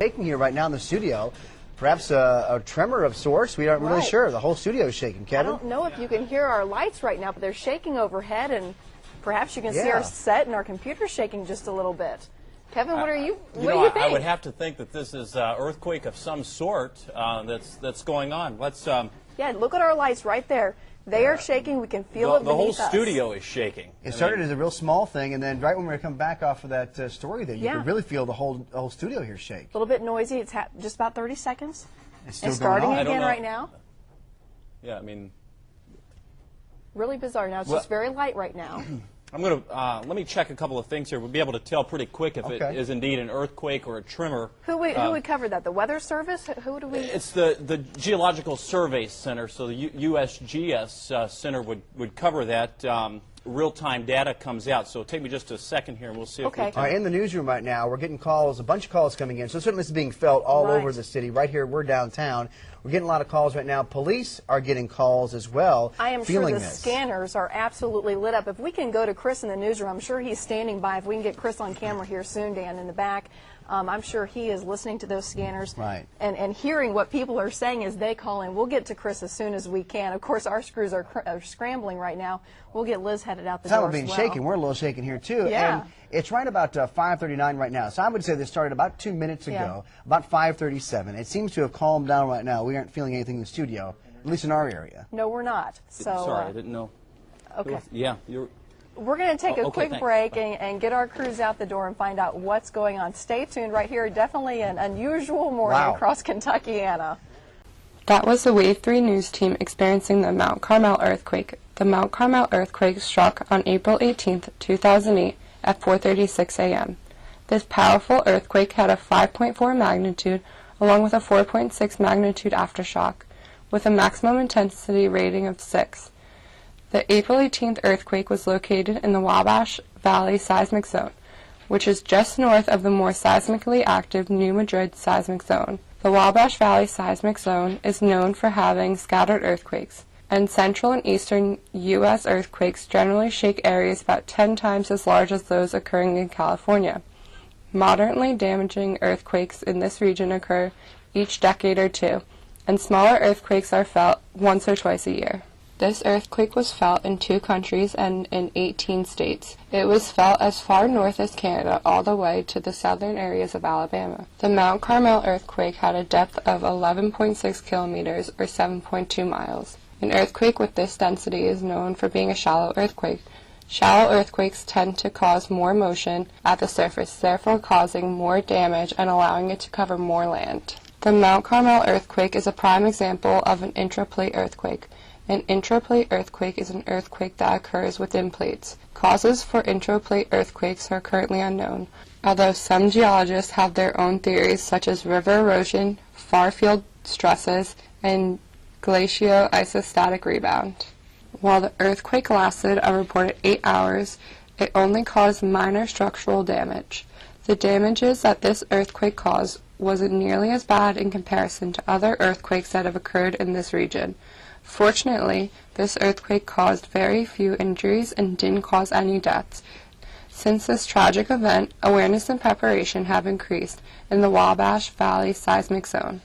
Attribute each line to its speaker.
Speaker 1: Shaking here right now in the studio. Perhaps a tremor of sorts. We aren't really sure. The whole studio is shaking. Kevin?
Speaker 2: I don't know if you can hear our lights right now, but they're shaking overhead, and perhaps you can see our set and our computer shaking just a little bit. Kevin, what do you think?
Speaker 3: I would have to think that this is an earthquake of some sort that's going on. Let's.
Speaker 2: Yeah, look at our lights right there. They are shaking. We can feel it beneath us.
Speaker 3: The whole studio is shaking.
Speaker 1: It started as a real small thing, and then right when we were coming back off of that story there, you could really feel the whole studio here shake.
Speaker 2: A little bit noisy. It's just about 30 seconds.
Speaker 1: It's still
Speaker 2: starting
Speaker 1: going on.
Speaker 2: again right now.
Speaker 3: Yeah, I mean.
Speaker 2: Really bizarre. Now, it's just very light right now.
Speaker 3: I'm going to, let me check a couple of things here. We'll be able to tell pretty quick if it is indeed an earthquake or a tremor.
Speaker 2: Who would cover that? The Weather Service? Who do we?
Speaker 3: It's the Geological Survey Center, so the USGS Center would cover that. Real-time data comes out, so take me just a second here and we'll see if we can.
Speaker 1: All right, in the newsroom right now, we're getting calls, a bunch of calls coming in, so certainly this is being felt all over the city. Right here, we're downtown. We're getting a lot of calls right now. Police are getting calls as well.
Speaker 2: I am sure the scanners are absolutely lit up. If we can go to Chris in the newsroom, I'm sure he's standing by. If we can get Chris on camera here soon, Dan, in the back, I'm sure he is listening to those scanners and hearing what people are saying as they call in. We'll get to Chris as soon as we can. Of course, our screws are scrambling right now. We'll get Liz headed out the door as well.
Speaker 1: Shaking. We're a little shaken here, too.
Speaker 2: Yeah.
Speaker 1: And it's right about 5:39 right now. So I would say this started about 2 minutes ago, about 5:37. It seems to have calmed down right now. We aren't feeling anything in the studio, at least in our area.
Speaker 2: No, we're not. So,
Speaker 3: sorry, I didn't know.
Speaker 2: Okay.
Speaker 3: Yeah, you're...
Speaker 2: We're going to take a quick break and get our crews out the door and find out what's going on. Stay tuned right here. Definitely an unusual morning across Kentuckiana.
Speaker 4: That was the Wave 3 news team experiencing the Mount Carmel earthquake. The Mount Carmel earthquake struck on April 18, 2008 at 4:36 a.m. This powerful earthquake had a 5.4 magnitude along with a 4.6 magnitude aftershock with a maximum intensity rating of 6. The April 18th earthquake was located in the Wabash Valley seismic zone, which is just north of the more seismically active New Madrid seismic zone. The Wabash Valley seismic zone is known for having scattered earthquakes, and central and eastern U.S. earthquakes generally shake areas about 10 times as large as those occurring in California. Moderately damaging earthquakes in this region occur each decade or two, and smaller earthquakes are felt once or twice a year. This earthquake was felt in 2 countries and in 18 states. It was felt as far north as Canada all the way to the southern areas of Alabama. The Mount Carmel earthquake had a depth of 11.6 kilometers or 7.2 miles. An earthquake with this density is known for being a shallow earthquake. Shallow earthquakes tend to cause more motion at the surface, therefore causing more damage and allowing it to cover more land. The Mount Carmel earthquake is a prime example of an intraplate earthquake. An intraplate earthquake is an earthquake that occurs within plates. Causes for intraplate earthquakes are currently unknown, although some geologists have their own theories such as river erosion, far-field stresses, and glacio-isostatic rebound. While the earthquake lasted a reported 8 hours, it only caused minor structural damage. The damages that this earthquake caused wasn't nearly as bad in comparison to other earthquakes that have occurred in this region. Fortunately, this earthquake caused very few injuries and didn't cause any deaths. Since this tragic event, awareness and preparation have increased in the Wabash Valley seismic zone.